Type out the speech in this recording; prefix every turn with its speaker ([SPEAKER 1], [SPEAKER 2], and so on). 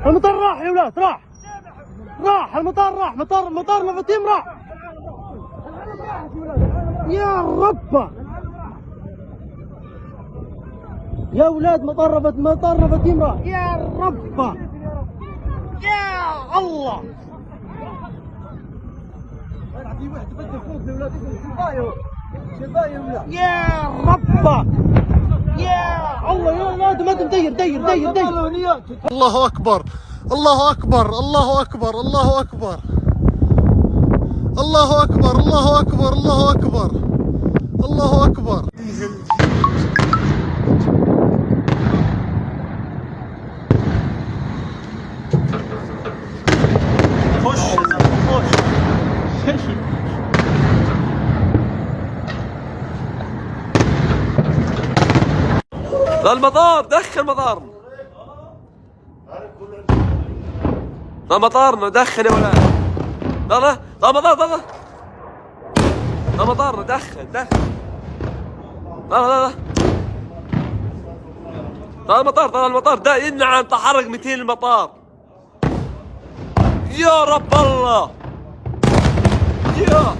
[SPEAKER 1] المطار راح يا ولاد، راح المطار، راح مطار نفتيم راح. يا رب يا ولاد، مطار نفتيم راح. يا رب يا الله. يا رب يا الله. يا ولاد ما دير. الله اكبر الله اكبر الله اكبر الله اكبر الله اكبر الله اكبر الله اكبر الله اكبر. خش
[SPEAKER 2] للمطار، دخل مطارنا، لمطارنا دخل يا ولاد. لا مطار، لمطارنا دخل. لا المطار ده ينعم تحرك 200 المطار. يا رب الله. يا